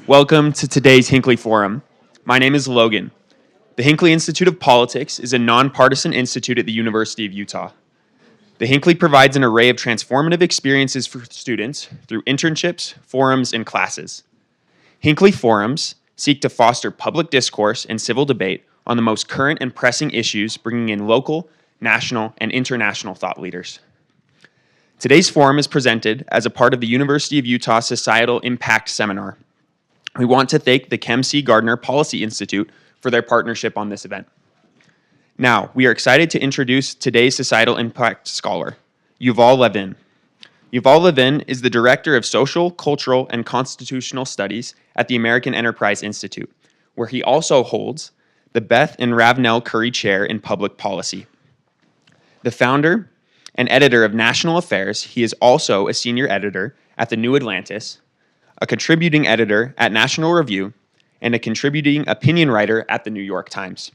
Welcome to today's Hinckley Forum. My name is Logan. The Hinckley Institute of Politics is a nonpartisan institute at the University of Utah. The Hinckley provides an array of transformative experiences for students through internships, forums, and classes. Hinckley Forums seek to foster public discourse and civil debate on the most current and pressing issues, bringing in local, national, and international thought leaders. Today's forum is presented as a part of the University of Utah Societal Impact Seminar. We want to thank the Kem C. Gardner Policy Institute for their partnership on this event. Now, we are excited to introduce today's Societal Impact Scholar, Yuval Levin. Yuval Levin is the Director of Social, Cultural, and Constitutional Studies at the American Enterprise Institute, where he also holds the Beth and Ravenel Curry Chair in Public Policy. The founder and editor of National Affairs, he is also a senior editor at the New Atlantis, a contributing editor at National Review, and a contributing opinion writer at the New York Times.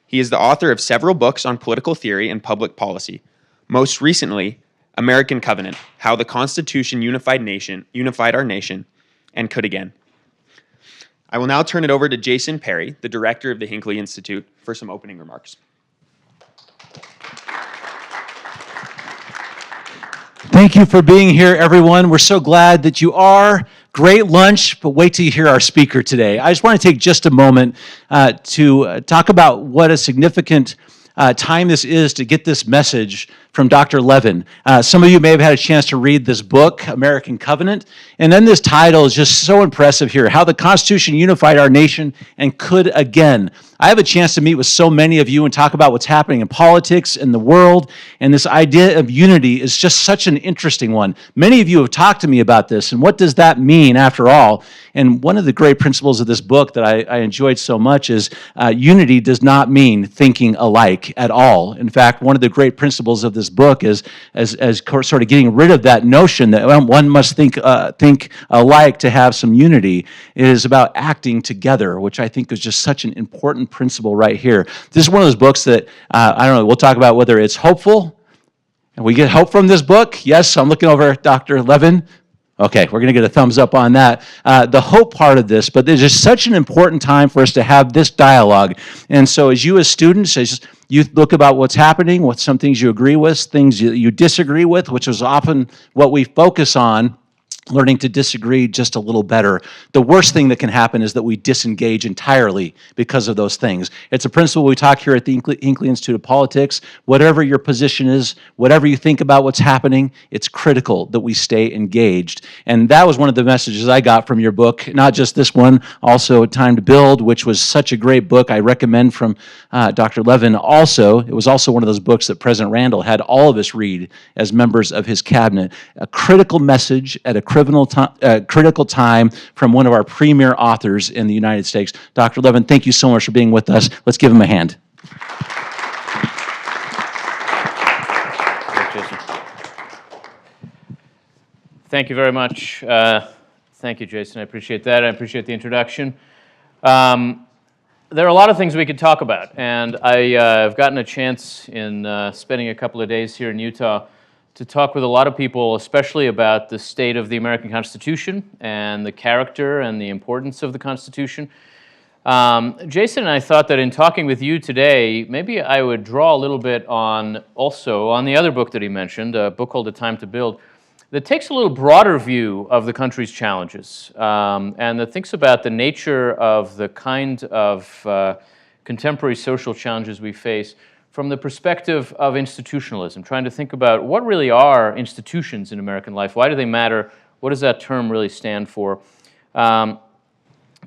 He is the author of several books on political theory and public policy, most recently, American Covenant, How the Constitution Unified Our Nation, and Could Again. I will now turn it over to Jason Perry, the director of the Hinckley Institute, for some opening remarks. Thank you for being here, everyone. We're so glad that you are. Great lunch, but wait till you hear our speaker today. I just want to take just a moment to talk about what a significant time this is to get this message from Dr. Levin. Some of you may have had a chance to read this book, American Covenant, and then this title is just so impressive here, How the Constitution Unified Our Nation and Could Again. I have a chance to meet with so many of you and talk about what's happening in politics, in the world, and this idea of unity is just such an interesting one. Many of you have talked to me about this, and what does that mean after all? And one of the great principles of this book that I enjoyed so much is unity does not mean thinking alike at all. In fact, one of the great principles of this book is as sort of getting rid of that notion that one must think alike to have some unity. It is about acting together, which I think is just such an important principle right here. This is one of those books that, I don't know, we'll talk about whether it's hopeful, and we get hope from this book. Yes, I'm looking over at Dr. Levin. Okay, we're going to get a thumbs up on that. The hope part of this, but there's just such an important time for us to have this dialogue. And so as you as students, as you look about what's happening, what some things you agree with, things you disagree with, which is often what we focus on, learning to disagree just a little better. The worst thing that can happen is that we disengage entirely because of those things. It's a principle we talk here at the Hinckley Institute of Politics. Whatever your position is, whatever you think about what's happening, it's critical that we stay engaged. And that was one of the messages I got from your book, not just this one, also Time to Build, which was such a great book I recommend from Dr. Levin. Also, it was also one of those books that President Randall had all of us read as members of his cabinet. A critical message at a critical time from one of our premier authors in the United States. Dr. Levin, thank you so much for being with us. Let's give him a hand. Thank you very much. Thank you, Jason. I appreciate that. I appreciate the introduction. There are a lot of things we could talk about, and I've gotten a chance in spending a couple of days here in Utah to talk with a lot of people, especially about the state of the American Constitution and the character and the importance of the Constitution. Jason and I thought that in talking with you today, maybe I would draw a little bit on the other book that he mentioned, a book called A Time to Build, that takes a little broader view of the country's challenges and that thinks about the nature of the kind of contemporary social challenges we face from the perspective of institutionalism, trying to think about what really are institutions in American life, why do they matter, what does that term really stand for?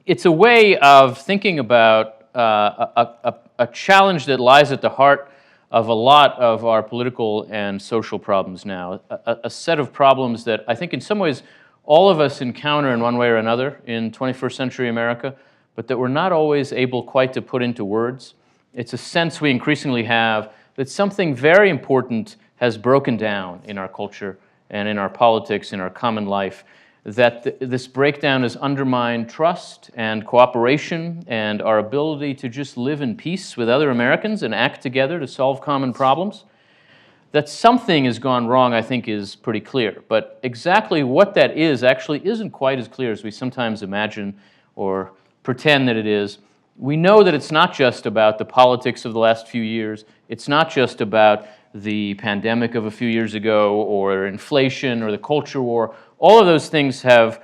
It's a way of thinking about a challenge that lies at the heart of a lot of our political and social problems now, a set of problems that I think in some ways all of us encounter in one way or another in 21st century America, but that we're not always able quite to put into words. It's a sense we increasingly have that something very important has broken down in our culture and in our politics, in our common life, that this breakdown has undermined trust and cooperation and our ability to just live in peace with other Americans and act together to solve common problems. That something has gone wrong, I think, is pretty clear. But exactly what that is actually isn't quite as clear as we sometimes imagine or pretend that it is. We know that it's not just about the politics of the last few years. It's not just about the pandemic of a few years ago or inflation or the culture war. All of those things have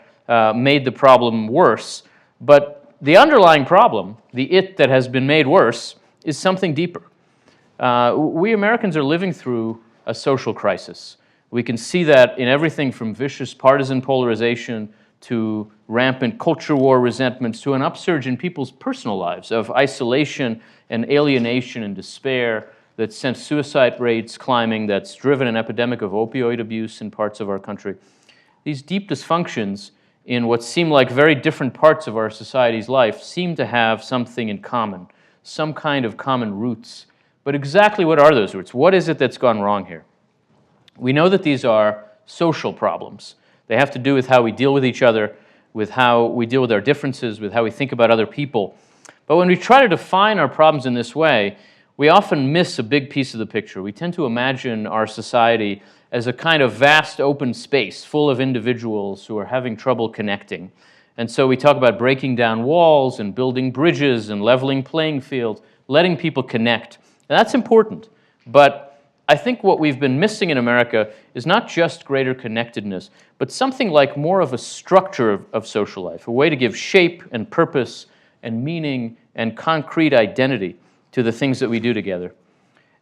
made the problem worse. But the underlying problem, the it that has been made worse, is something deeper. We Americans are living through a social crisis. We can see that in everything from vicious partisan polarization to rampant culture war resentments to an upsurge in people's personal lives of isolation and alienation and despair that's sent suicide rates climbing, that's driven an epidemic of opioid abuse in parts of our country. These deep dysfunctions in what seem like very different parts of our society's life seem to have something in common, some kind of common roots. But exactly what are those roots? What is it that's gone wrong here? We know that these are social problems. They have to do with how we deal with each other, with how we deal with our differences, with how we think about other people. But when we try to define our problems in this way, we often miss a big piece of the picture. We tend to imagine our society as a kind of vast open space full of individuals who are having trouble connecting. And so we talk about breaking down walls and building bridges and leveling playing fields, letting people connect. And that's important, but I think what we've been missing in America is not just greater connectedness, but something like more of a structure of social life, a way to give shape and purpose and meaning and concrete identity to the things that we do together.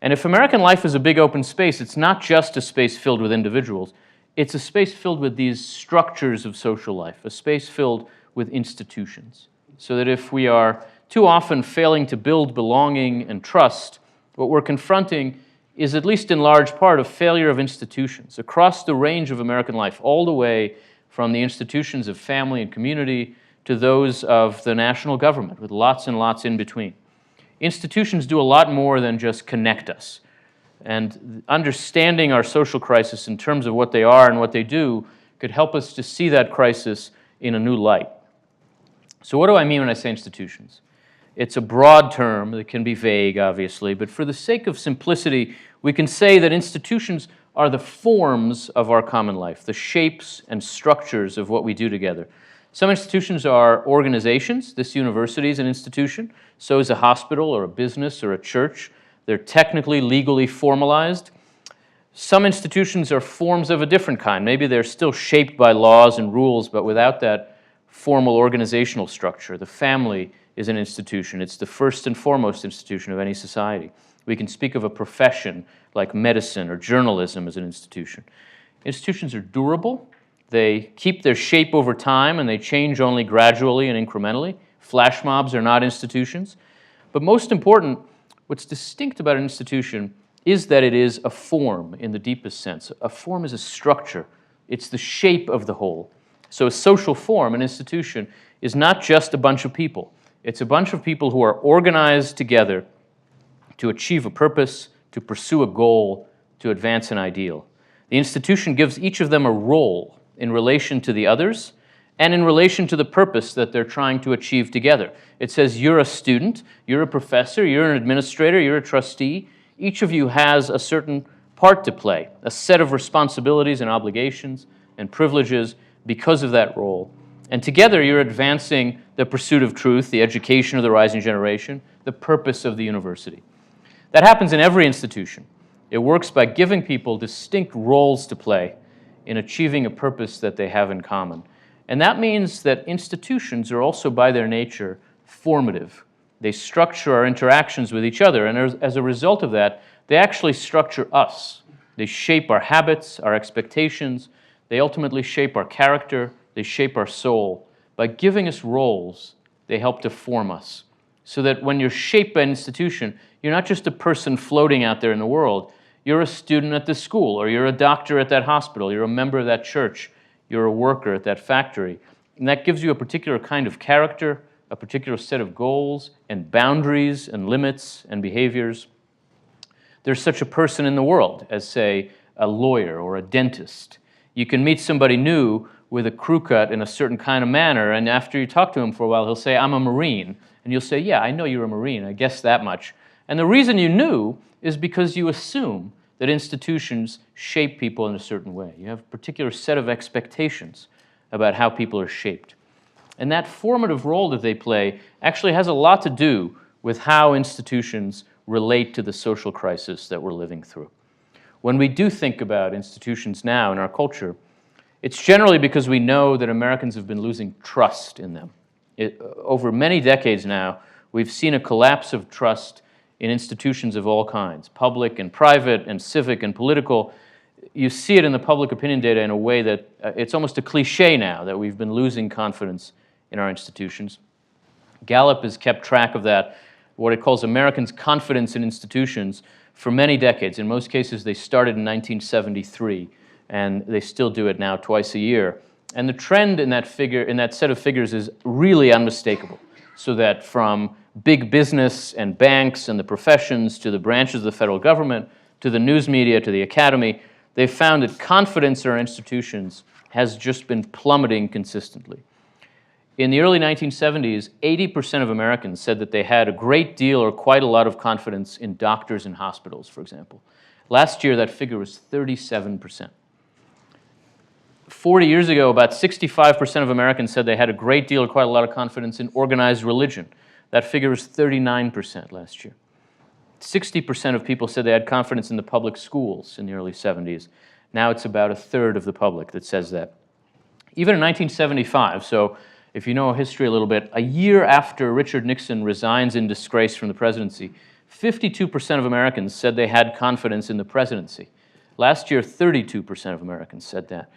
And if American life is a big open space, it's not just a space filled with individuals, it's a space filled with these structures of social life, a space filled with institutions. So that if we are too often failing to build belonging and trust, what we're confronting is, at least in large part, a failure of institutions across the range of American life, all the way from the institutions of family and community to those of the national government, with lots and lots in between. Institutions do a lot more than just connect us. And understanding our social crisis in terms of what they are and what they do could help us to see that crisis in a new light. So what do I mean when I say institutions? It's a broad term that can be vague, obviously, but for the sake of simplicity, we can say that institutions are the forms of our common life, the shapes and structures of what we do together. Some institutions are organizations. This university is an institution. So is a hospital or a business or a church. They're technically, legally formalized. Some institutions are forms of a different kind. Maybe they're still shaped by laws and rules, but without that formal organizational structure. The family is an institution. It's the first and foremost institution of any society. We can speak of a profession like medicine or journalism as an institution. Institutions are durable. They keep their shape over time, and they change only gradually and incrementally. Flash mobs are not institutions. But most important, what's distinct about an institution is that it is a form in the deepest sense. A form is a structure. It's the shape of the whole. So a social form, an institution, is not just a bunch of people. It's a bunch of people who are organized together to achieve a purpose, to pursue a goal, to advance an ideal. The institution gives each of them a role in relation to the others and in relation to the purpose that they're trying to achieve together. It says you're a student, you're a professor, you're an administrator, you're a trustee. Each of you has a certain part to play, a set of responsibilities and obligations and privileges because of that role. And together you're advancing the pursuit of truth, the education of the rising generation, the purpose of the university. That happens in every institution. It works by giving people distinct roles to play in achieving a purpose that they have in common. And that means that institutions are also, by their nature, formative. They structure our interactions with each other, and as a result of that, they actually structure us. They shape our habits, our expectations. They ultimately shape our character. They shape our soul. By giving us roles, they help to form us. So that when you're shaped by an institution, you're not just a person floating out there in the world. You're a student at the school, or you're a doctor at that hospital, you're a member of that church, you're a worker at that factory. And that gives you a particular kind of character, a particular set of goals and boundaries and limits and behaviors. There's such a person in the world as, say, a lawyer or a dentist. You can meet somebody new with a crew cut in a certain kind of manner, and after you talk to him for a while, he'll say, I'm a Marine. And you'll say, yeah, I know you're a Marine, I guess that much. And the reason you knew is because you assume that institutions shape people in a certain way. You have a particular set of expectations about how people are shaped. And that formative role that they play actually has a lot to do with how institutions relate to the social crisis that we're living through. When we do think about institutions now in our culture, it's generally because we know that Americans have been losing trust in them. Over many decades now, we've seen a collapse of trust in institutions of all kinds, public and private and civic and political. You see it in the public opinion data in a way that it's almost a cliche now that we've been losing confidence in our institutions. Gallup has kept track of that, what it calls Americans' confidence in institutions, for many decades. In most cases, they started in 1973, and they still do it now twice a year. And the trend in that set of figures is really unmistakable, so that from big business and banks and the professions to the branches of the federal government to the news media to the academy, they've found that confidence in our institutions has just been plummeting consistently. In the early 1970s, 80% of Americans said that they had a great deal or quite a lot of confidence in doctors and hospitals, for example. Last year, that figure was 37%. 40 years ago, about 65% of Americans said they had a great deal or quite a lot of confidence in organized religion. That figure was 39% last year. 60% of people said they had confidence in the public schools in the early 70s. Now it's about a third of the public that says that. Even in 1975, so if you know history a little bit, a year after Richard Nixon resigns in disgrace from the presidency, 52% of Americans said they had confidence in the presidency. Last year, 32% of Americans said that.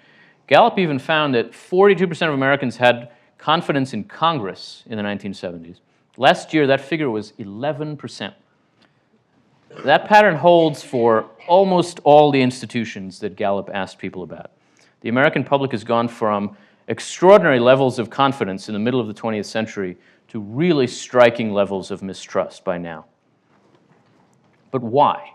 Gallup even found that 42% of Americans had confidence in Congress in the 1970s. Last year, that figure was 11%. That pattern holds for almost all the institutions that Gallup asked people about. The American public has gone from extraordinary levels of confidence in the middle of the 20th century to really striking levels of mistrust by now. But why?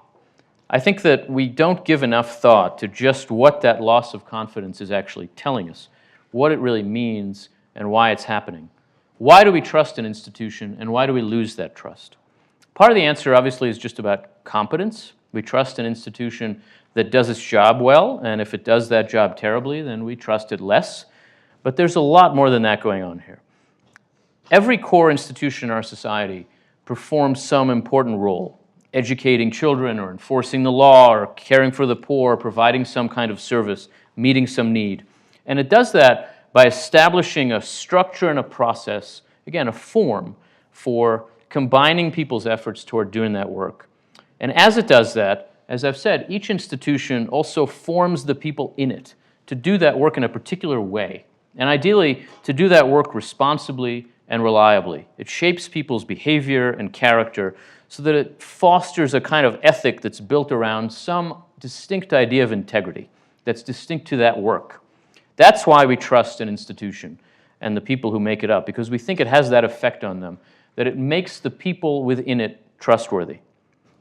I think that we don't give enough thought to just what that loss of confidence is actually telling us, what it really means, and why it's happening. Why do we trust an institution, and why do we lose that trust? Part of the answer, obviously, is just about competence. We trust an institution that does its job well, and if it does that job terribly, then we trust it less. But there's a lot more than that going on here. Every core institution in our society performs some important role, educating children or enforcing the law or caring for the poor, providing some kind of service, meeting some need. And it does that by establishing a structure and a process, again, a form for combining people's efforts toward doing that work. And as it does that, as I've said, each institution also forms the people in it to do that work in a particular way, and ideally to do that work responsibly and reliably. It shapes people's behavior and character so that it fosters a kind of ethic that's built around some distinct idea of integrity that's distinct to that work. That's why we trust an institution and the people who make it up, because we think it has that effect on them, that it makes the people within it trustworthy.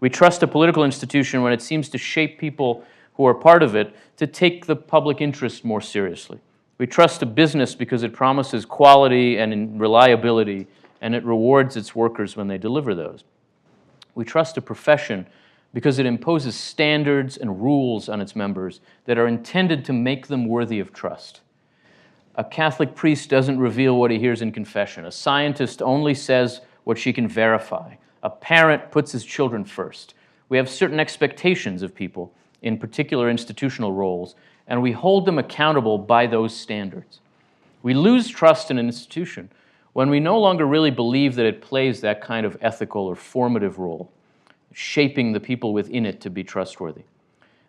We trust a political institution when it seems to shape people who are part of it to take the public interest more seriously. We trust a business because it promises quality and reliability, and it rewards its workers when they deliver those. We trust a profession because it imposes standards and rules on its members that are intended to make them worthy of trust. A Catholic priest doesn't reveal what he hears in confession. A scientist only says what she can verify. A parent puts his children first. We have certain expectations of people in particular institutional roles, and we hold them accountable by those standards. We lose trust in an institution when we no longer really believe that it plays that kind of ethical or formative role, shaping the people within it to be trustworthy.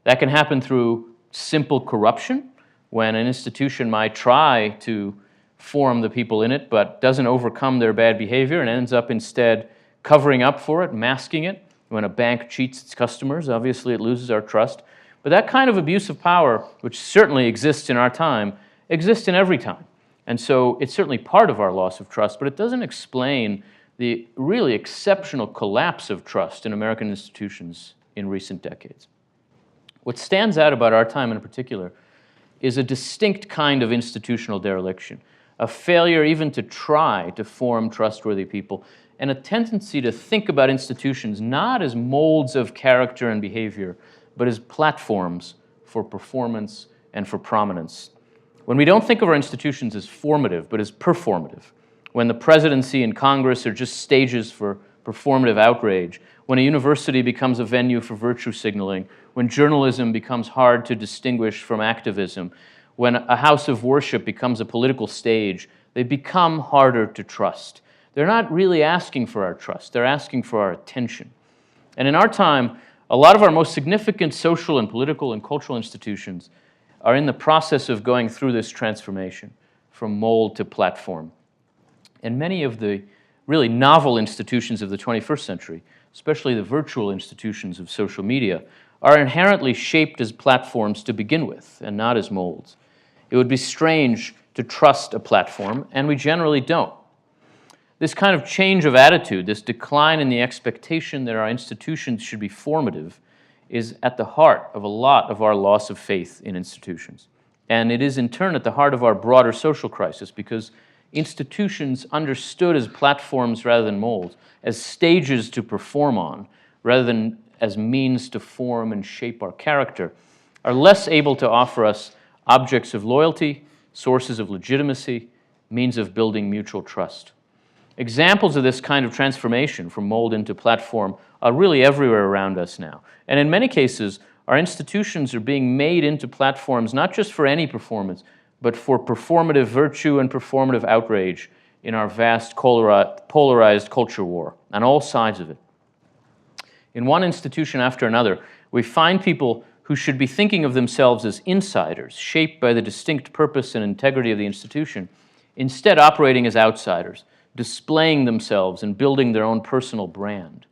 That can happen through simple corruption, when an institution might try to form the people in it but doesn't overcome their bad behavior and ends up instead covering up for it, masking it. When a bank cheats its customers, obviously it loses our trust. But that kind of abuse of power, which certainly exists in our time, exists in every time. And so it's certainly part of our loss of trust, but it doesn't explain the really exceptional collapse of trust in American institutions in recent decades. What stands out about our time in particular is a distinct kind of institutional dereliction, a failure even to try to form trustworthy people, and a tendency to think about institutions not as molds of character and behavior, but as platforms for performance and for prominence. When we don't think of our institutions as formative, but as performative, when the presidency and Congress are just stages for performative outrage, when a university becomes a venue for virtue signaling, when journalism becomes hard to distinguish from activism, when a house of worship becomes a political stage, they become harder to trust. They're not really asking for our trust, they're asking for our attention. And in our time, a lot of our most significant social and political and cultural institutions are in the process of going through this transformation from mold to platform. And many of the really novel institutions of the 21st century, especially the virtual institutions of social media, are inherently shaped as platforms to begin with and not as molds. It would be strange to trust a platform, and we generally don't. This kind of change of attitude, this decline in the expectation that our institutions should be formative, is at the heart of a lot of our loss of faith in institutions. And it is in turn at the heart of our broader social crisis, because institutions understood as platforms rather than molds, as stages to perform on, rather than as means to form and shape our character, are less able to offer us objects of loyalty, sources of legitimacy, means of building mutual trust. Examples of this kind of transformation from mold into platform are really everywhere around us now. And in many cases, our institutions are being made into platforms not just for any performance, but for performative virtue and performative outrage in our vast polarized culture war, on all sides of it. In one institution after another, we find people who should be thinking of themselves as insiders, shaped by the distinct purpose and integrity of the institution, instead operating as outsiders, displaying themselves and building their own personal brand.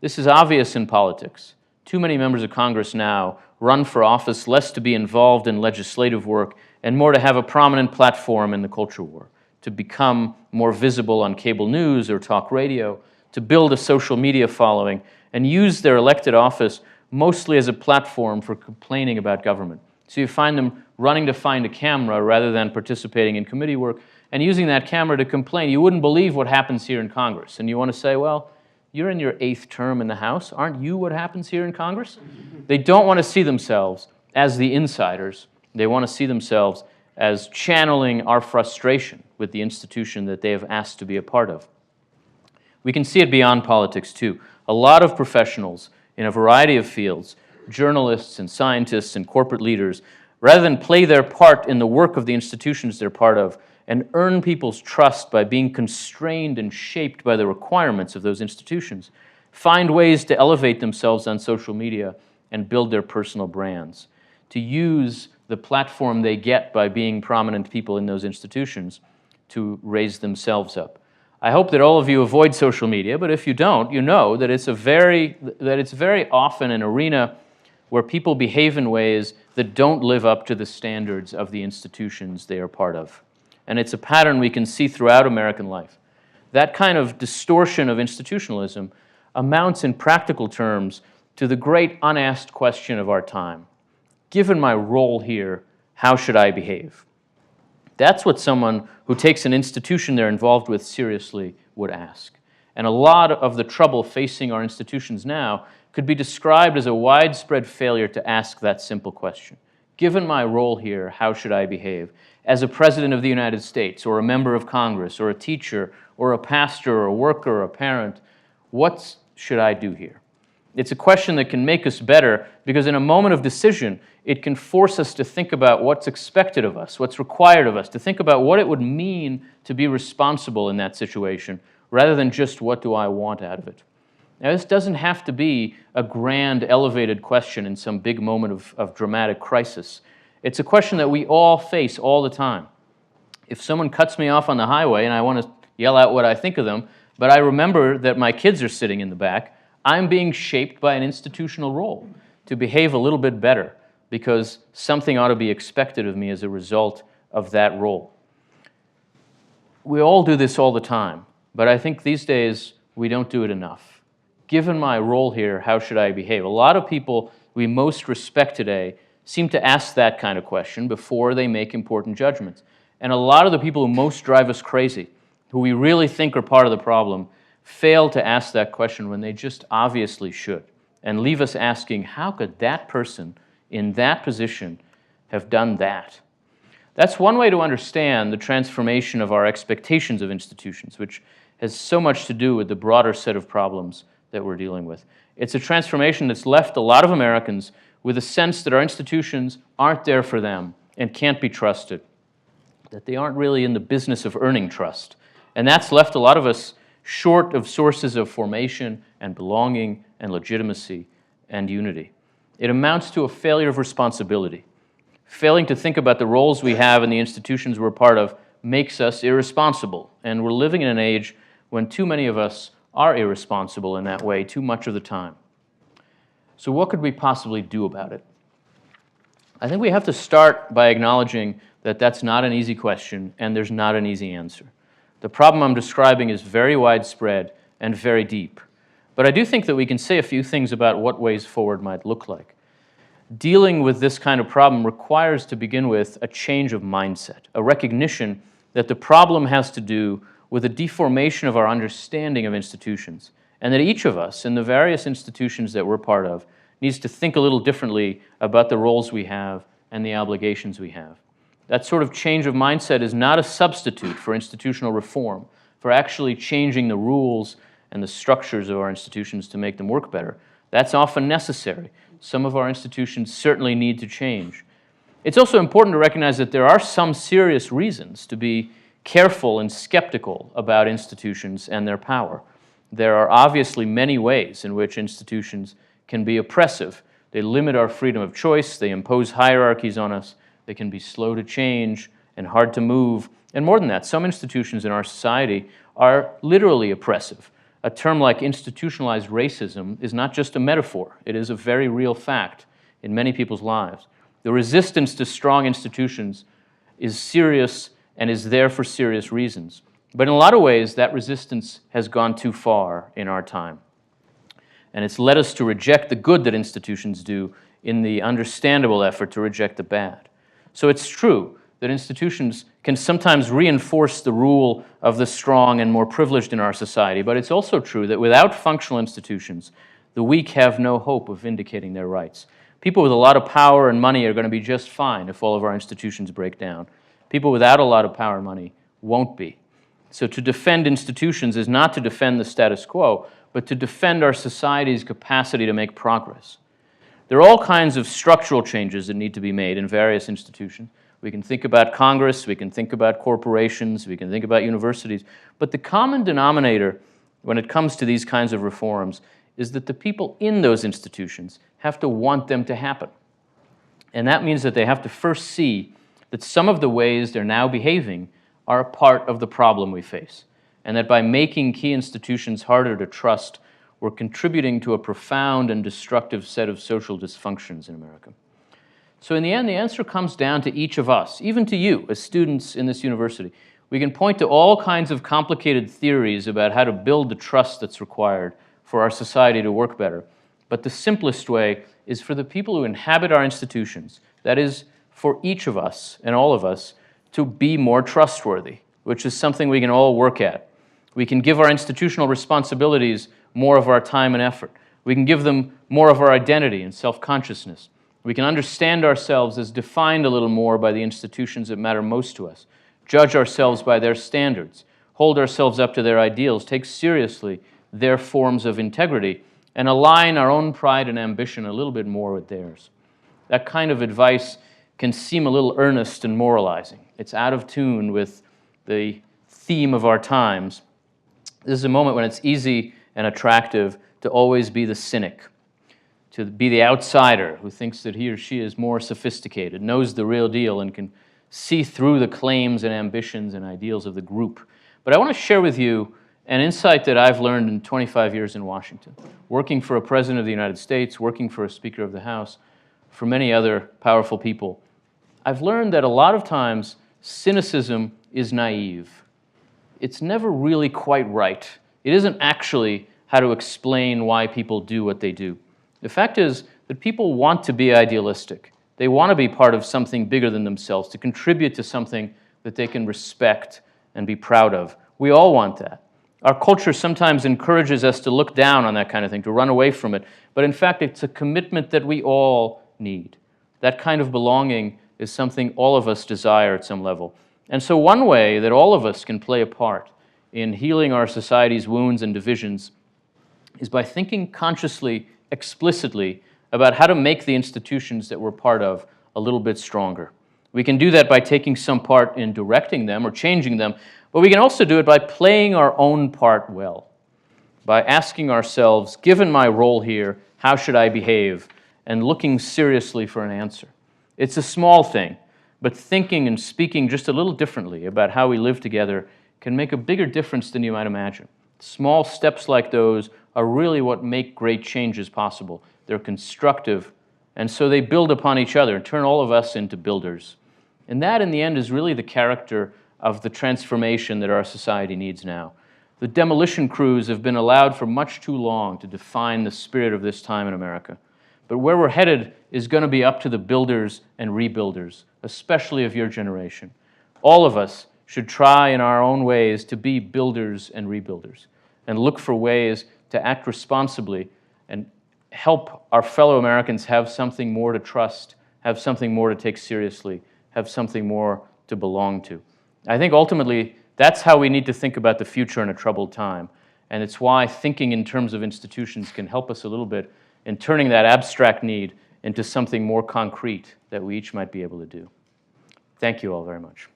This is obvious in politics. Too many members of Congress now run for office less to be involved in legislative work and more to have a prominent platform in the culture war, to become more visible on cable news or talk radio, to build a social media following, and use their elected office mostly as a platform for complaining about government. So you find them running to find a camera rather than participating in committee work, and using that camera to complain. You wouldn't believe what happens here in Congress. And you want to say, well, you're in your 8th term in the House. Aren't you what happens here in Congress? They don't want to see themselves as the insiders. They want to see themselves as channeling our frustration with the institution that they have asked to be a part of. We can see it beyond politics, too. A lot of professionals in a variety of fields, journalists and scientists and corporate leaders, rather than play their part in the work of the institutions they're part of and earn people's trust by being constrained and shaped by the requirements of those institutions, find ways to elevate themselves on social media and build their personal brands, to use the platform they get by being prominent people in those institutions to raise themselves up. I hope that all of you avoid social media, but if you don't, you know that it's very often an arena where people behave in ways that don't live up to the standards of the institutions they are part of. And it's a pattern we can see throughout American life. That kind of distortion of institutionalism amounts in practical terms to the great unasked question of our time. Given my role here, how should I behave? That's what someone who takes an institution they're involved with seriously would ask. And a lot of the trouble facing our institutions now could be described as a widespread failure to ask that simple question. Given my role here, how should I behave? As a president of the United States, or a member of Congress, or a teacher, or a pastor, or a worker, or a parent, what should I do here? It's a question that can make us better because in a moment of decision, it can force us to think about what's expected of us, what's required of us, to think about what it would mean to be responsible in that situation, rather than just what do I want out of it. Now, this doesn't have to be a grand, elevated question in some big moment of dramatic crisis. It's a question that we all face all the time. If someone cuts me off on the highway and I want to yell out what I think of them, but I remember that my kids are sitting in the back, I'm being shaped by an institutional role to behave a little bit better because something ought to be expected of me as a result of that role. We all do this all the time, but I think these days we don't do it enough. Given my role here, how should I behave? A lot of people we most respect today seem to ask that kind of question before they make important judgments. And a lot of the people who most drive us crazy, who we really think are part of the problem, fail to ask that question when they just obviously should. and leave us asking, how could that person in that position have done that? That's one way to understand the transformation of our expectations of institutions, which has so much to do with the broader set of problems that we're dealing with. It's a transformation that's left a lot of Americans with a sense that our institutions aren't there for them and can't be trusted, that they aren't really in the business of earning trust. And that's left a lot of us short of sources of formation and belonging and legitimacy and unity. It amounts to a failure of responsibility. Failing to think about the roles we have in the institutions we're part of makes us irresponsible. And we're living in an age when too many of us are irresponsible in that way too much of the time. So what could we possibly do about it? I think we have to start by acknowledging that that's not an easy question and there's not an easy answer. The problem I'm describing is very widespread and very deep. But I do think that we can say a few things about what ways forward might look like. Dealing with this kind of problem requires, to begin with, a change of mindset, a recognition that the problem has to do with a deformation of our understanding of institutions, and that each of us in the various institutions that we're part of needs to think a little differently about the roles we have and the obligations we have. That sort of change of mindset is not a substitute for institutional reform, for actually changing the rules and the structures of our institutions to make them work better. That's often necessary. Some of our institutions certainly need to change. It's also important to recognize that there are some serious reasons to be careful and skeptical about institutions and their power. There are obviously many ways in which institutions can be oppressive. They limit our freedom of choice, they impose hierarchies on us, they can be slow to change and hard to move. And more than that, some institutions in our society are literally oppressive. A term like institutionalized racism is not just a metaphor, it is a very real fact in many people's lives. The resistance to strong institutions is serious and is there for serious reasons. But in a lot of ways, that resistance has gone too far in our time. And it's led us to reject the good that institutions do in the understandable effort to reject the bad. So it's true that institutions can sometimes reinforce the rule of the strong and more privileged in our society, but it's also true that without functional institutions, the weak have no hope of vindicating their rights. People with a lot of power and money are going to be just fine if all of our institutions break down. People without a lot of power and money won't be. So to defend institutions is not to defend the status quo, but to defend our society's capacity to make progress. There are all kinds of structural changes that need to be made in various institutions. We can think about Congress, we can think about corporations, we can think about universities, but the common denominator when it comes to these kinds of reforms is that the people in those institutions have to want them to happen. And that means that they have to first see that some of the ways they're now behaving are a part of the problem we face, and that by making key institutions harder to trust, we're contributing to a profound and destructive set of social dysfunctions in America. So in the end, the answer comes down to each of us, even to you as students in this university. We can point to all kinds of complicated theories about how to build the trust that's required for our society to work better. But the simplest way is for the people who inhabit our institutions, that is, for each of us and all of us, to be more trustworthy, which is something we can all work at. We can give our institutional responsibilities more of our time and effort. We can give them more of our identity and self-consciousness. We can understand ourselves as defined a little more by the institutions that matter most to us, judge ourselves by their standards, hold ourselves up to their ideals, take seriously their forms of integrity, and align our own pride and ambition a little bit more with theirs. That kind of advice can seem a little earnest and moralizing. It's out of tune with the theme of our times. This is a moment when it's easy and attractive to always be the cynic, to be the outsider who thinks that he or she is more sophisticated, knows the real deal, and can see through the claims and ambitions and ideals of the group. But I want to share with you an insight that I've learned in 25 years in Washington, working for a president of the United States, working for a Speaker of the House, for many other powerful people. I've learned that a lot of times cynicism is naive. It's never really quite right. It isn't actually how to explain why people do what they do. The fact is that people want to be idealistic. They want to be part of something bigger than themselves, to contribute to something that they can respect and be proud of. We all want that. Our culture sometimes encourages us to look down on that kind of thing, to run away from it. But in fact, it's a commitment that we all need. That kind of belonging is something all of us desire at some level. And so one way that all of us can play a part in healing our society's wounds and divisions is by thinking consciously, explicitly, about how to make the institutions that we're part of a little bit stronger. We can do that by taking some part in directing them or changing them, but we can also do it by playing our own part well, by asking ourselves, given my role here, how should I behave, and looking seriously for an answer. It's a small thing, but thinking and speaking just a little differently about how we live together can make a bigger difference than you might imagine. Small steps like those are really what make great changes possible. They're constructive, and so they build upon each other and turn all of us into builders. And that, in the end, is really the character of the transformation that our society needs now. The demolition crews have been allowed for much too long to define the spirit of this time in America. But where we're headed is going to be up to the builders and rebuilders, especially of your generation. All of us should try in our own ways to be builders and rebuilders and look for ways to act responsibly and help our fellow Americans have something more to trust, have something more to take seriously, have something more to belong to. I think ultimately that's how we need to think about the future in a troubled time. And it's why thinking in terms of institutions can help us a little bit in turning that abstract need into something more concrete that we each might be able to do. Thank you all very much.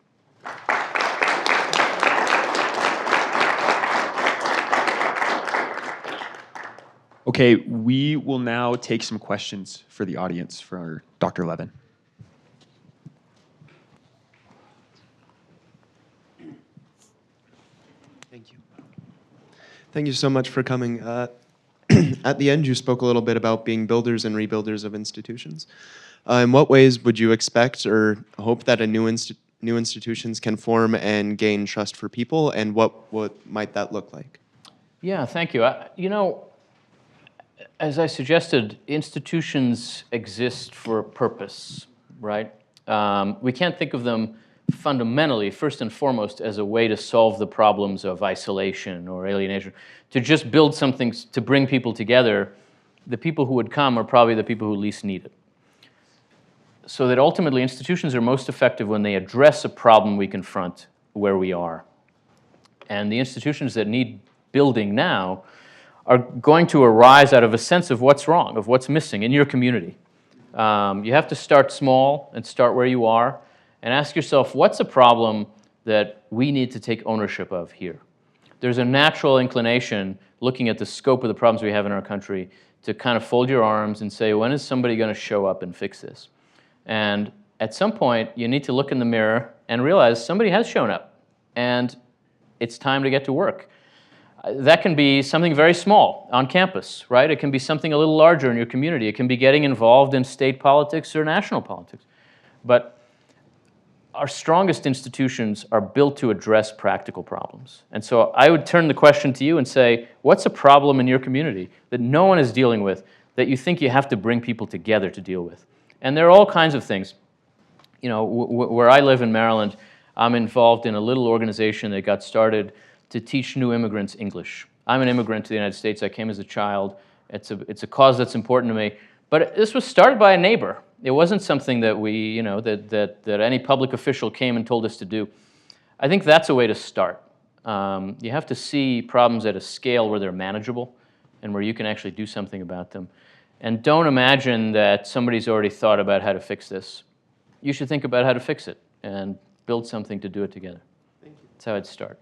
Okay, we will now take some questions for the audience for Dr. Levin. Thank you. Thank you so much for coming. At the end, you spoke a little bit about being builders and rebuilders of institutions. In what ways would you expect or hope that new institutions can form and gain trust for people, and what might that look like? Yeah, thank you. As I suggested, institutions exist for a purpose, right? We can't think of them fundamentally, first and foremost, as a way to solve the problems of isolation or alienation. To just build something to bring people together, the people who would come are probably the people who least need it. So that ultimately institutions are most effective when they address a problem we confront where we are. And the institutions that need building now are going to arise out of a sense of what's wrong, of what's missing in your community. You have to start small and start where you are and ask yourself, what's a problem that we need to take ownership of here? There's a natural inclination, looking at the scope of the problems we have in our country, to kind of fold your arms and say, when is somebody going to show up and fix this? And at some point, you need to look in the mirror and realize somebody has shown up, and it's time to get to work. That can be something very small on campus, right? It can be something a little larger in your community. It can be getting involved in state politics or national politics. But our strongest institutions are built to address practical problems. And so I would turn the question to you and say, what's a problem in your community that no one is dealing with that you think you have to bring people together to deal with? And there are all kinds of things. You know, where I live in Maryland, I'm involved in a little organization that got started to teach new immigrants English. I'm an immigrant to the United States. I came as a child. It's a cause that's important to me. But this was started by a neighbor. It wasn't something that we, that any public official came and told us to do. I think that's a way to start. You have to see problems at a scale where they're manageable and where you can actually do something about them. And don't imagine that somebody's already thought about how to fix this. You should think about how to fix it and build something to do it together. Thank you. That's how I'd start.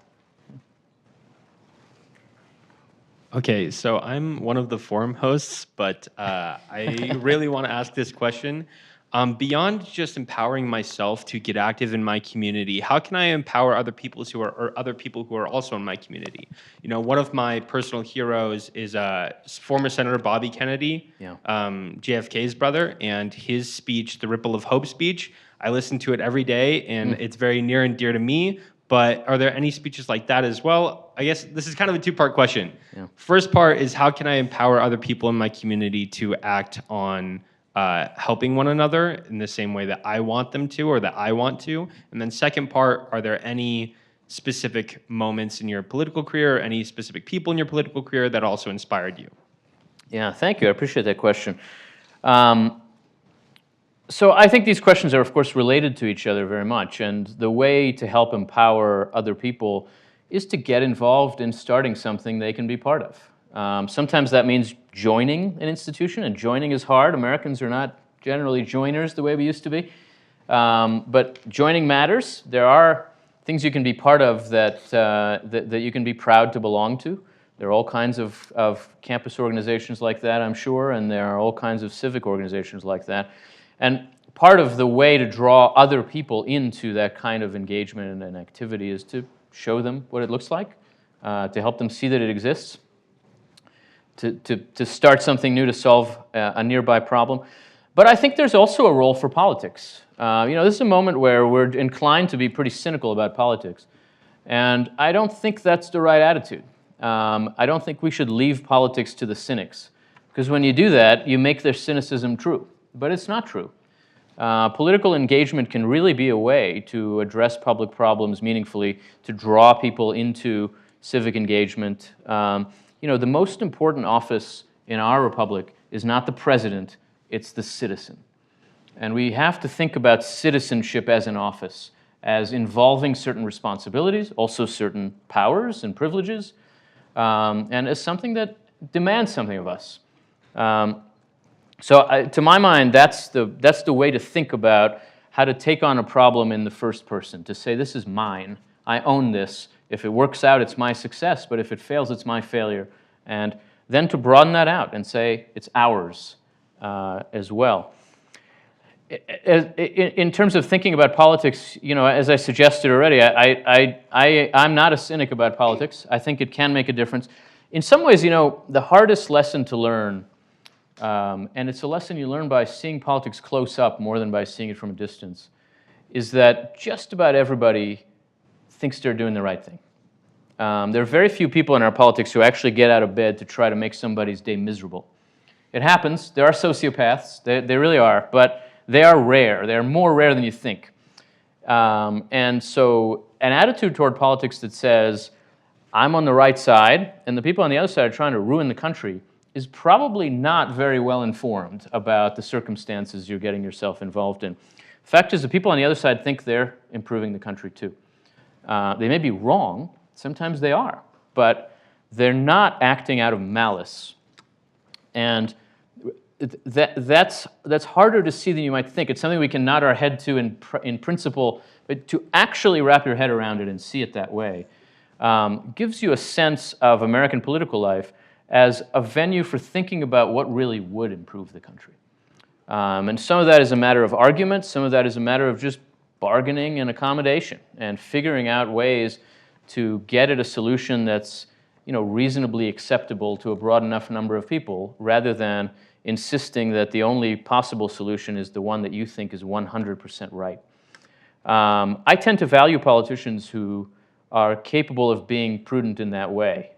Okay, so I'm one of the forum hosts, but I really want to ask this question. Beyond just empowering myself to get active in my community, how can I empower other people who are also in my community? You know, one of my personal heroes is former Senator Bobby Kennedy, Yeah. JFK's brother, and his speech, the Ripple of Hope speech. I listen to it every day, and it's very near and dear to me. But are there any speeches like that as well? I guess this is kind of a two-part question. Yeah. First part is, how can I empower other people in my community to act on helping one another in the same way that I want them to or that I want to? And then second part, are there any specific moments in your political career, or any specific people in your political career that also inspired you? Yeah, thank you. I appreciate that question. So I think these questions are, of course, related to each other very much. And the way to help empower other people is to get involved in starting something they can be part of. Sometimes that means joining an institution, and joining is hard. Americans are not generally joiners the way we used to be. But joining matters. There are things you can be part of that you can be proud to belong to. There are all kinds of campus organizations like that, I'm sure, and there are all kinds of civic organizations like that. And part of the way to draw other people into that kind of engagement and activity is to show them what it looks like, to help them see that it exists, to start something new to solve a nearby problem. But I think there's also a role for politics. This is a moment where we're inclined to be pretty cynical about politics. And I don't think that's the right attitude. I don't think we should leave politics to the cynics. Because when you do that, you make their cynicism true. But it's not true. Political engagement can really be a way to address public problems meaningfully, to draw people into civic engagement. The most important office in our republic is not the president, it's the citizen. And we have to think about citizenship as an office, as involving certain responsibilities, also certain powers and privileges, and as something that demands something of us. To my mind, that's the way to think about how to take on a problem in the first person, to say, this is mine, I own this. If it works out, it's my success, but if it fails, it's my failure. And then to broaden that out and say, it's ours as well. In terms of thinking about politics, as I suggested already, I'm not a cynic about politics. I think it can make a difference. In some ways, the hardest lesson to learn, and it's a lesson you learn by seeing politics close up more than by seeing it from a distance, is that just about everybody thinks they're doing the right thing. There are very few people in our politics who actually get out of bed to try to make somebody's day miserable. It happens. There are sociopaths. They really are. But they are rare. They're more rare than you think. And so an attitude toward politics that says, I'm on the right side, and the people on the other side are trying to ruin the country, is probably not very well informed about the circumstances you're getting yourself involved in. The fact is, the people on the other side think they're improving the country too. They may be wrong. Sometimes they are. But they're not acting out of malice. And that's harder to see than you might think. It's something we can nod our head to in principle, but to actually wrap your head around it and see it that way gives you a sense of American political life as a venue for thinking about what really would improve the country. And some of that is a matter of argument, some of that is a matter of just bargaining and accommodation and figuring out ways to get at a solution that's reasonably acceptable to a broad enough number of people, rather than insisting that the only possible solution is the one that you think is 100% right. I tend to value politicians who are capable of being prudent in that way.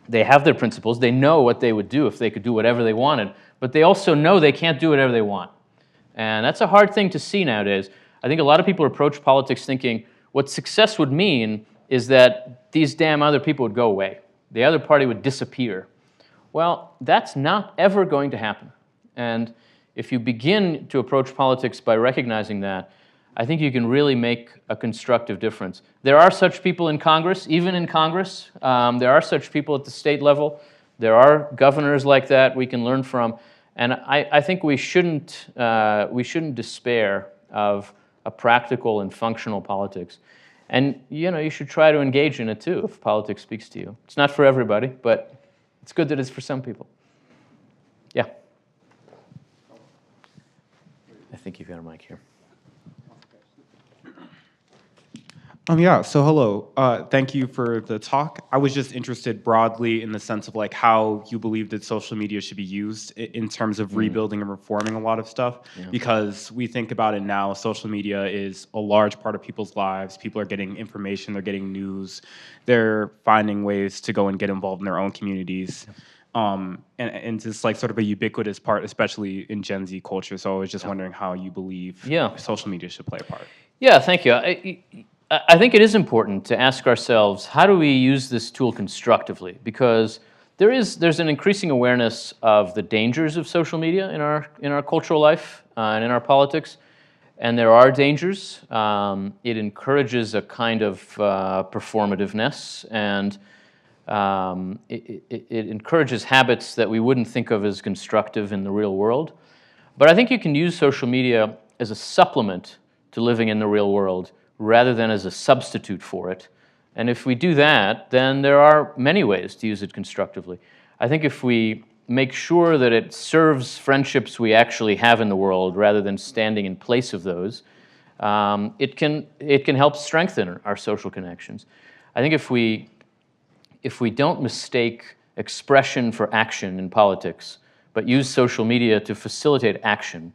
They have their principles. They know what they would do if they could do whatever they wanted, but they also know they can't do whatever they want. And that's a hard thing to see nowadays. I think a lot of people approach politics thinking what success would mean is that these damn other people would go away. The other party would disappear. Well, that's not ever going to happen. And if you begin to approach politics by recognizing that, I think you can really make a constructive difference. There are such people in Congress, even in Congress. There are such people at the state level. There are governors like that we can learn from. And I think we shouldn't despair of a practical and functional politics. And you should try to engage in it too if politics speaks to you. It's not for everybody, but it's good that it's for some people. Yeah. I think you've got a mic here. So hello. Thank you for the talk. I was just interested broadly in the sense of like how you believe that social media should be used in terms of rebuilding and reforming a lot of stuff. Yeah. Because we think about it now, social media is a large part of people's lives. People are getting information, they're getting news, they're finding ways to go and get involved in their own communities. And it's like sort of a ubiquitous part, especially in Gen Z culture. So I was just wondering how you believe social media should play a part. Yeah, thank you. I think it is important to ask ourselves, how do we use this tool constructively? Because there's an increasing awareness of the dangers of social media in our cultural life and in our politics, and there are dangers. It encourages a kind of performativeness, and it encourages habits that we wouldn't think of as constructive in the real world. But I think you can use social media as a supplement to living in the real world rather than as a substitute for it. And if we do that, then there are many ways to use it constructively. I think if we make sure that it serves friendships we actually have in the world rather than standing in place of those, it can help strengthen our social connections. I think if we don't mistake expression for action in politics, but use social media to facilitate action,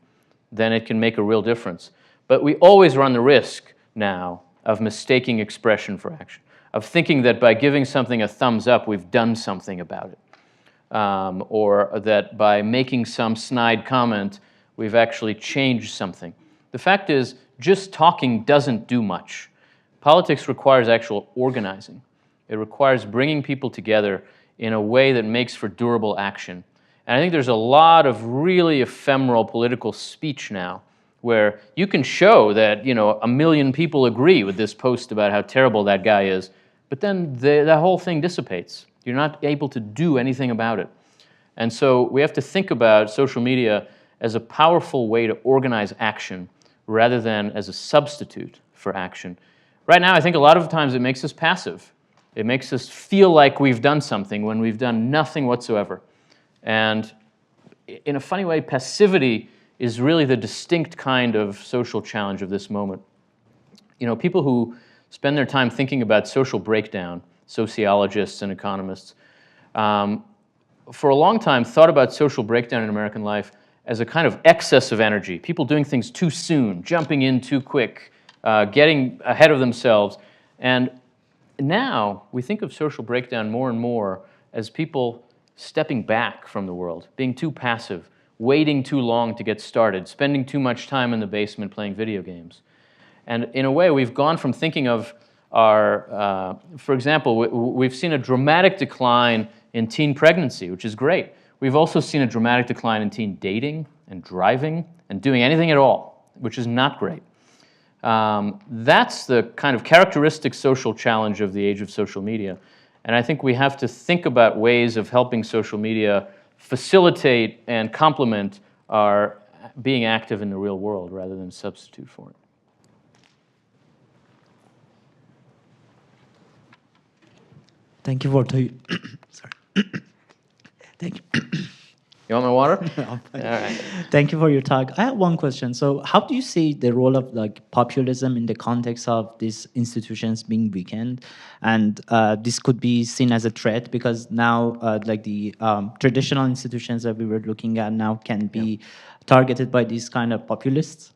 then it can make a real difference. But we always run the risk now of mistaking expression for action, of thinking that by giving something a thumbs up, we've done something about it, or that by making some snide comment, we've actually changed something. The fact is, just talking doesn't do much. Politics requires actual organizing. It requires bringing people together in a way that makes for durable action. And I think there's a lot of really ephemeral political speech now where you can show that, 1 million people agree with this post about how terrible that guy is, but then the whole thing dissipates. You're not able to do anything about it. And so we have to think about social media as a powerful way to organize action rather than as a substitute for action. Right now, I think a lot of times it makes us passive. It makes us feel like we've done something when we've done nothing whatsoever. And in a funny way, passivity is really the distinct kind of social challenge of this moment. People who spend their time thinking about social breakdown, sociologists and economists, for a long time thought about social breakdown in American life as a kind of excess of energy, people doing things too soon, jumping in too quick, getting ahead of themselves. And now we think of social breakdown more and more as people stepping back from the world, being too passive, waiting too long to get started, spending too much time in the basement playing video games. And in a way, we've gone from thinking of for example, we've seen a dramatic decline in teen pregnancy, which is great. We've also seen a dramatic decline in teen dating and driving and doing anything at all, which is not great. That's the kind of characteristic social challenge of the age of social media. And I think we have to think about ways of helping social media facilitate and complement our being active in the real world rather than substitute for it. Thank you for sorry. Thank you. You want my water? All right. Thank you for your talk. I have one question. So, how do you see the role of populism in the context of these institutions being weakened? And this could be seen as a threat because now, the traditional institutions that we were looking at now can be targeted by these kind of populists.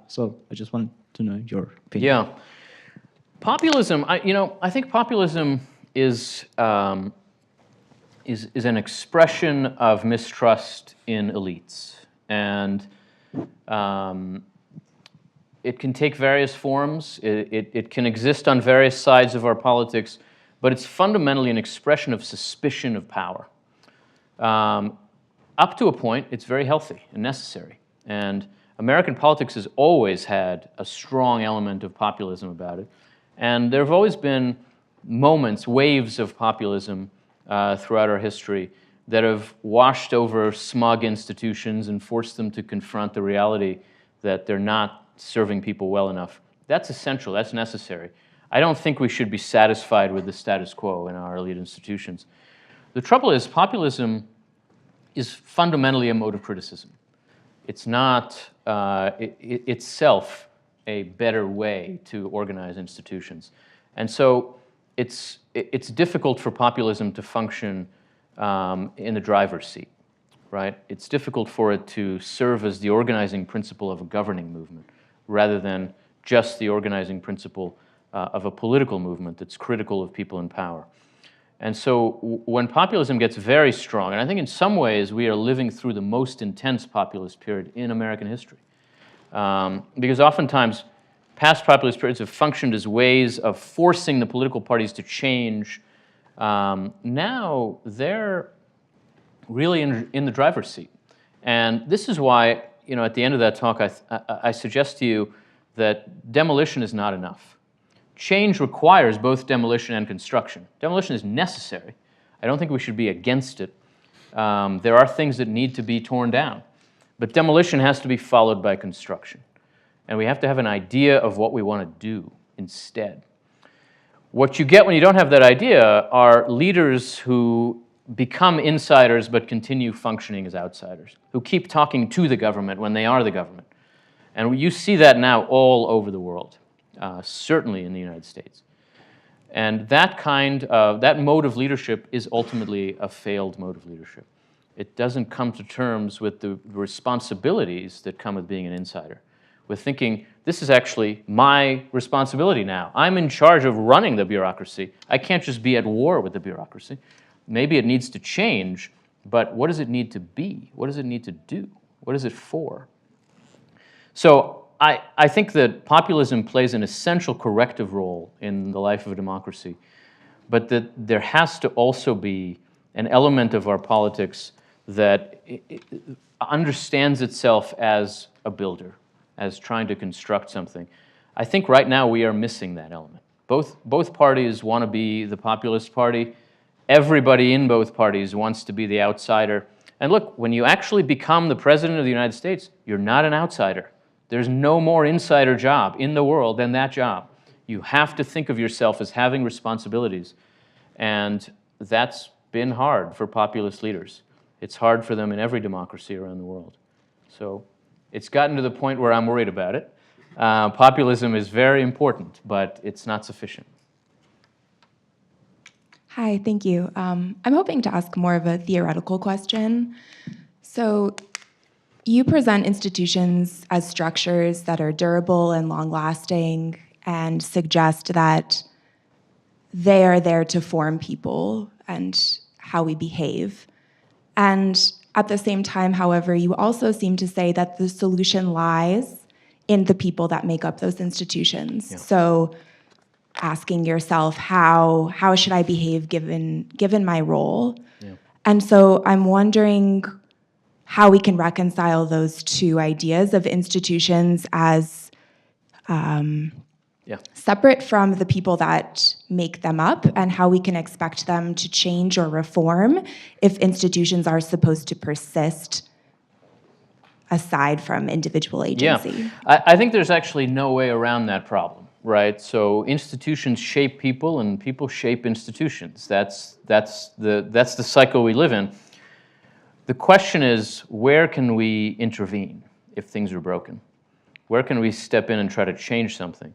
So, I just want to know your opinion. Yeah, populism. I think populism is an expression of mistrust in elites. And it can take various forms. It can exist on various sides of our politics, but it's fundamentally an expression of suspicion of power. Up to a point, it's very healthy and necessary. And American politics has always had a strong element of populism about it. And there have always been moments, waves of populism throughout our history that have washed over smug institutions and forced them to confront the reality that they're not serving people well enough. That's essential, that's necessary. I don't think we should be satisfied with the status quo in our elite institutions. The trouble is, populism is fundamentally a mode of criticism. It's not itself a better way to organize institutions. And so it's difficult for populism to function in the driver's seat, right? It's difficult for it to serve as the organizing principle of a governing movement rather than just the organizing principle of a political movement that's critical of people in power. And so when populism gets very strong, and I think in some ways we are living through the most intense populist period in American history, because oftentimes past populist periods have functioned as ways of forcing the political parties to change. Now they're really in the driver's seat. And this is why, at the end of that talk, I suggest to you that demolition is not enough. Change requires both demolition and construction. Demolition is necessary. I don't think we should be against it. There are things that need to be torn down. But demolition has to be followed by construction. And we have to have an idea of what we want to do instead. What you get when you don't have that idea are leaders who become insiders but continue functioning as outsiders, who keep talking to the government when they are the government. And you see that now all over the world, certainly in the United States. And that mode of leadership is ultimately a failed mode of leadership. It doesn't come to terms with the responsibilities that come with being an insider, with thinking, this is actually my responsibility now. I'm in charge of running the bureaucracy. I can't just be at war with the bureaucracy. Maybe it needs to change, but what does it need to be? What does it need to do? What is it for? So I think that populism plays an essential corrective role in the life of a democracy, but that there has to also be an element of our politics that understands itself as a builder, as trying to construct something. I think right now we are missing that element. Both parties want to be the populist party. Everybody in both parties wants to be the outsider. And look, when you actually become the president of the United States, you're not an outsider. There's no more insider job in the world than that job. You have to think of yourself as having responsibilities. And that's been hard for populist leaders. It's hard for them in every democracy around the world. So it's gotten to the point where I'm worried about it. Populism is very important, but it's not sufficient. Hi, thank you. I'm hoping to ask more of a theoretical question. So you present institutions as structures that are durable and long-lasting and suggest that they are there to form people and how we behave. And at the same time, however, you also seem to say that the solution lies in the people that make up those institutions. Yeah. So asking yourself, how should I behave given my role? Yeah. And so I'm wondering how we can reconcile those two ideas of institutions as separate from the people that make them up, and how we can expect them to change or reform if institutions are supposed to persist aside from individual agency. Yeah, I think there's actually no way around that problem, right? So institutions shape people, and people shape institutions. That's the cycle we live in. The question is, where can we intervene if things are broken? Where can we step in and try to change something?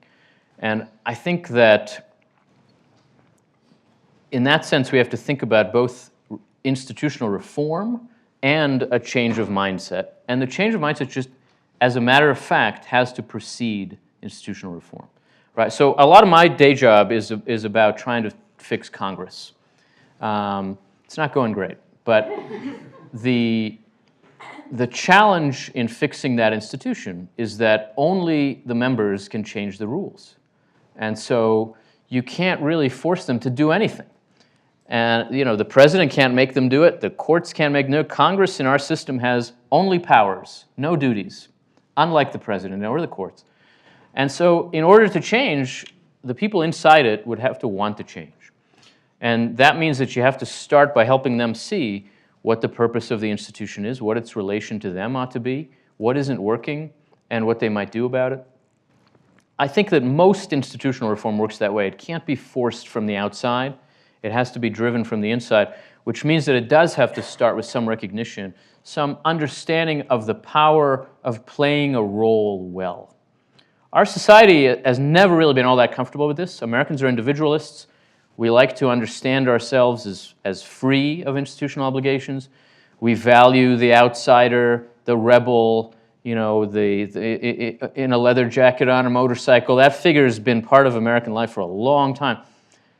And I think that in that sense, we have to think about both institutional reform and a change of mindset. And the change of mindset, just as a matter of fact, has to precede institutional reform, right? So a lot of my day job is about trying to fix Congress. It's not going great, but the challenge in fixing that institution is that only the members can change the rules. And so you can't really force them to do anything. And the president can't make them do it. The courts can't make them do it. Congress in our system has only powers, no duties, unlike the president or the courts. And so in order to change, the people inside it would have to want to change. And that means that you have to start by helping them see what the purpose of the institution is, what its relation to them ought to be, what isn't working, and what they might do about it. I think that most institutional reform works that way. It can't be forced from the outside. It has to be driven from the inside, which means that it does have to start with some recognition, some understanding of the power of playing a role well. Our society has never really been all that comfortable with this. Americans are individualists. We like to understand ourselves as free of institutional obligations. We value the outsider, the rebel, in a leather jacket on a motorcycle. That figure has been part of American life for a long time.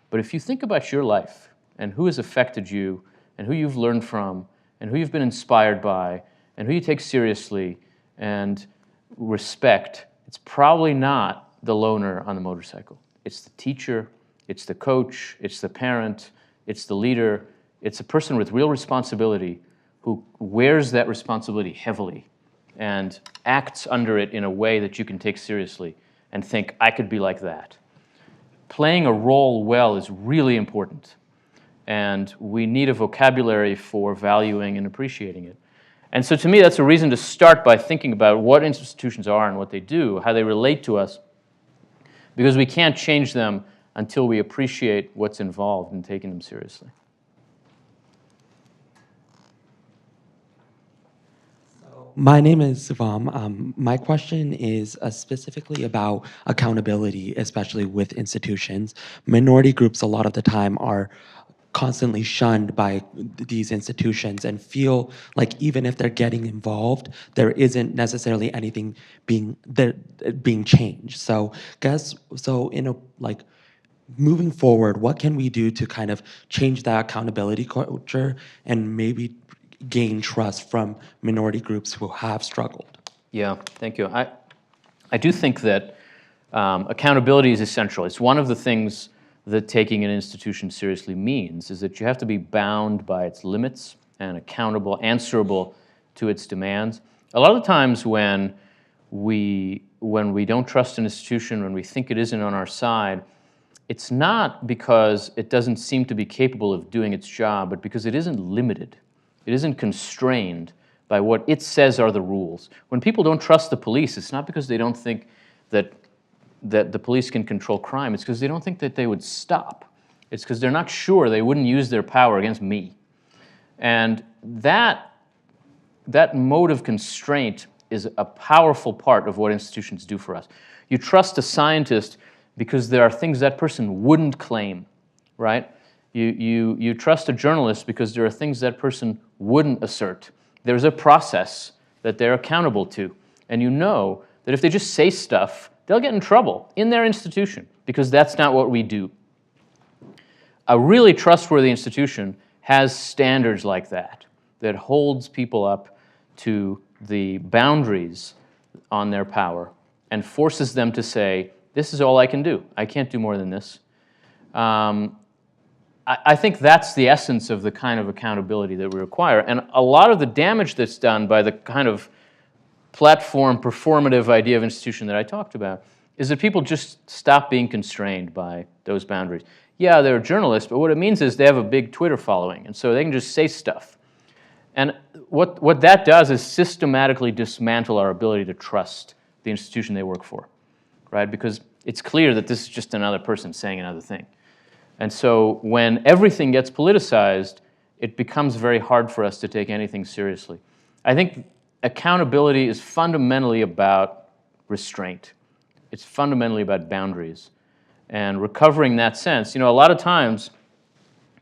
But if you think about your life and who has affected you and who you've learned from and who you've been inspired by and who you take seriously and respect, it's probably not the loner on the motorcycle. It's the teacher, it's the coach, it's the parent, it's the leader, it's a person with real responsibility who wears that responsibility heavily and acts under it in a way that you can take seriously and think, I could be like that. Playing a role well is really important, and we need a vocabulary for valuing and appreciating it. And so to me, that's a reason to start by thinking about what institutions are and what they do, how they relate to us, because we can't change them until we appreciate what's involved in taking them seriously. My name is Sivam. My question is specifically about accountability, especially with institutions. Minority groups a lot of the time are constantly shunned by these institutions and feel like even if they're getting involved, there isn't necessarily anything being changed. So moving forward, what can we do to kind of change that accountability culture and maybe gain trust from minority groups who have struggled? Yeah, thank you. I do think that accountability is essential. It's one of the things that taking an institution seriously means, is that you have to be bound by its limits and accountable, answerable to its demands. A lot of the times when we don't trust an institution, when we think it isn't on our side, it's not because it doesn't seem to be capable of doing its job, but because it isn't limited. It isn't constrained by what it says are the rules. When people don't trust the police, it's not because they don't think that the police can control crime. It's because they don't think that they would stop. It's because they're not sure they wouldn't use their power against me. And that mode of constraint is a powerful part of what institutions do for us. You trust a scientist because there are things that person wouldn't claim, right? You trust a journalist because there are things that person wouldn't assert. There's a process that they're accountable to. And you know that if they just say stuff, they'll get in trouble in their institution because that's not what we do. A really trustworthy institution has standards like that holds people up to the boundaries on their power and forces them to say, this is all I can do. I can't do more than this. I think that's the essence of the kind of accountability that we require. And a lot of the damage that's done by the kind of platform, performative idea of institution that I talked about is that people just stop being constrained by those boundaries. Yeah, they're journalists, but what it means is they have a big Twitter following, and so they can just say stuff. And what that does is systematically dismantle our ability to trust the institution they work for, right? Because it's clear that this is just another person saying another thing. And so when everything gets politicized, it becomes very hard for us to take anything seriously. I think accountability is fundamentally about restraint. It's fundamentally about boundaries. And recovering that sense, a lot of times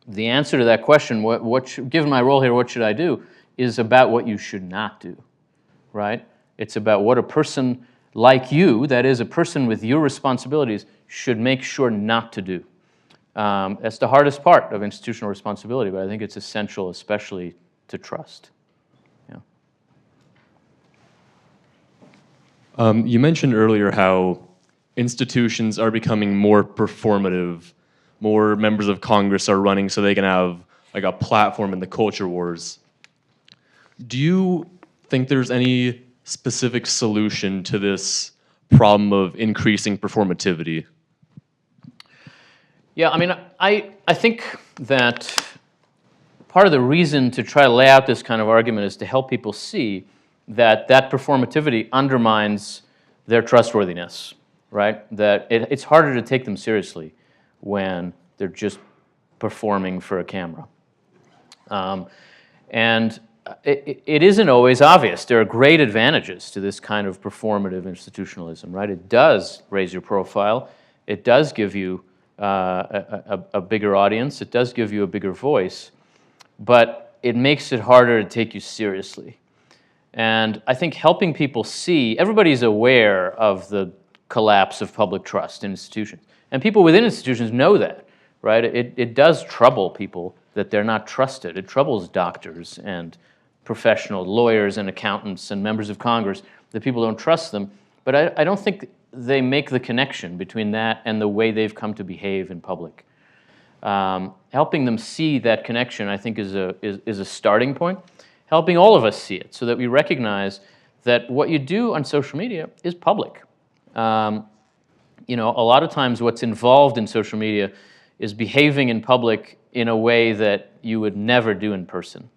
the answer to that question, given my role here, what should I do, is about what you should not do, right? It's about what a person like you, that is a person with your responsibilities, should make sure not to do. That's the hardest part of institutional responsibility, but I think it's essential, especially to trust. You mentioned earlier how institutions are becoming more performative, more members of Congress are running so they can have like a platform in the culture wars. Do you think there's any specific solution to this problem of increasing performativity? Yeah, I mean, I think that part of the reason to try to lay out this kind of argument is to help people see that performativity undermines their trustworthiness, right? That it's harder to take them seriously when they're just performing for a camera. And it isn't always obvious. There are great advantages to this kind of performative institutionalism, right? It does raise your profile. It does give you a bigger audience. It does give you a bigger voice. But it makes it harder to take you seriously. And I think helping people see, everybody's aware of the collapse of public trust in institutions. And people within institutions know that, right? It does trouble people that they're not trusted. It troubles doctors and professional lawyers and accountants and members of Congress that people don't trust them. But I don't think they make the connection between that and the way they've come to behave in public. Helping them see that connection, I think, is a starting point. Helping all of us see it so that we recognize that what you do on social media is public. You know, a lot of times what's involved in social media is behaving in public in a way that you would never do in person,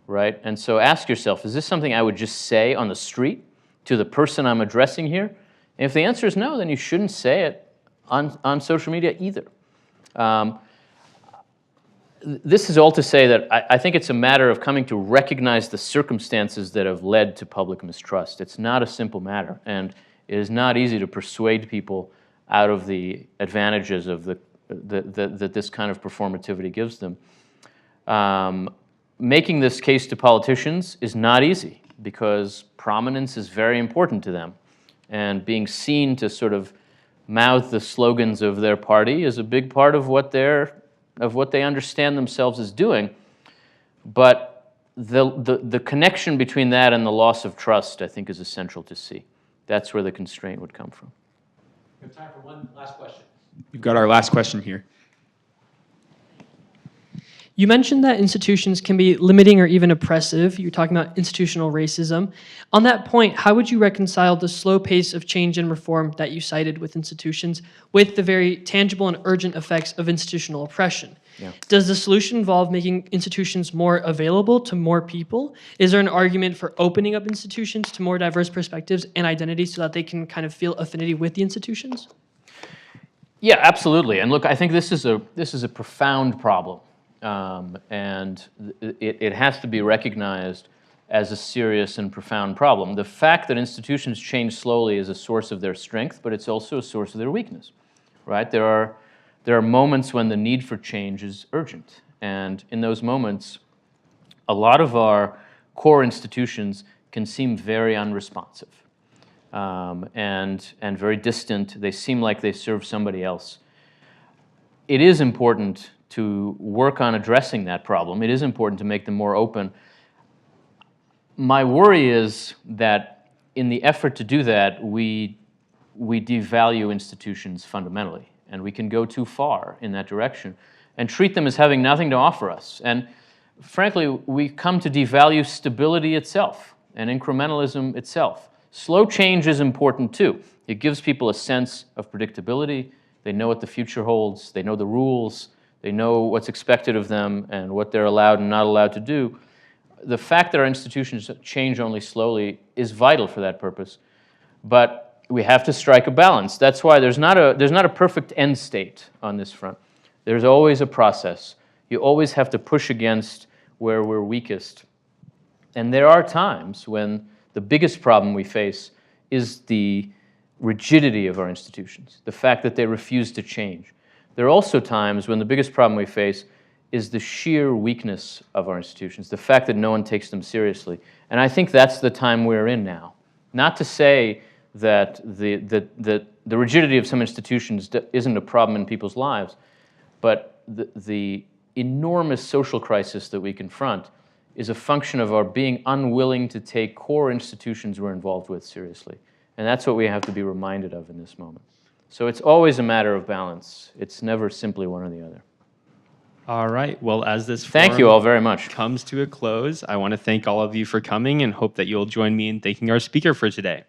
right? And so ask yourself, is this something I would just say on the street to the person I'm addressing here? And if the answer is no, then you shouldn't say it on social media either. This is all to say that I think it's a matter of coming to recognize the circumstances that have led to public mistrust. It's not a simple matter, and it is not easy to persuade people out of the advantages of that this kind of performativity gives them. Making this case to politicians is not easy because prominence is very important to them, and being seen to sort of mouth the slogans of their party is a big part of what they understand themselves as doing. But the connection between that and the loss of trust, I think, is essential to see. That's where the constraint would come from. We have time for one last question. We've got our last question here. You mentioned that institutions can be limiting or even oppressive. You're talking about institutional racism. On that point, how would you reconcile the slow pace of change and reform that you cited with institutions with the very tangible and urgent effects of institutional oppression? Yeah. Does the solution involve making institutions more available to more people? Is there an argument for opening up institutions to more diverse perspectives and identities so that they can kind of feel affinity with the institutions? Yeah, absolutely. And look, I think this is a profound problem. And it has to be recognized as a serious and profound problem. The fact that institutions change slowly is a source of their strength, but it's also a source of their weakness, right? There are moments when the need for change is urgent. And in those moments, a lot of our core institutions can seem very unresponsive and very distant. They seem like they serve somebody else. It is important to work on addressing that problem. It is important to make them more open. My worry is that in the effort to do that, we devalue institutions fundamentally, and we can go too far in that direction and treat them as having nothing to offer us. And frankly, we come to devalue stability itself and incrementalism itself. Slow change is important too. It gives people a sense of predictability. They know what the future holds. They know the rules. They know what's expected of them and what they're allowed and not allowed to do. The fact that our institutions change only slowly is vital for that purpose. But we have to strike a balance. That's why there's not a perfect end state on this front. There's always a process. You always have to push against where we're weakest. And there are times when the biggest problem we face is the rigidity of our institutions, the fact that they refuse to change. There are also times when the biggest problem we face is the sheer weakness of our institutions, the fact that no one takes them seriously. And I think that's the time we're in now. Not to say that the rigidity of some institutions isn't a problem in people's lives, but the enormous social crisis that we confront is a function of our being unwilling to take core institutions we're involved with seriously. And that's what we have to be reminded of in this moment. So it's always a matter of balance. It's never simply one or the other. All right. Well, as this Thank you all very much. comes to a close, I want to thank all of you for coming and hope that you'll join me in thanking our speaker for today.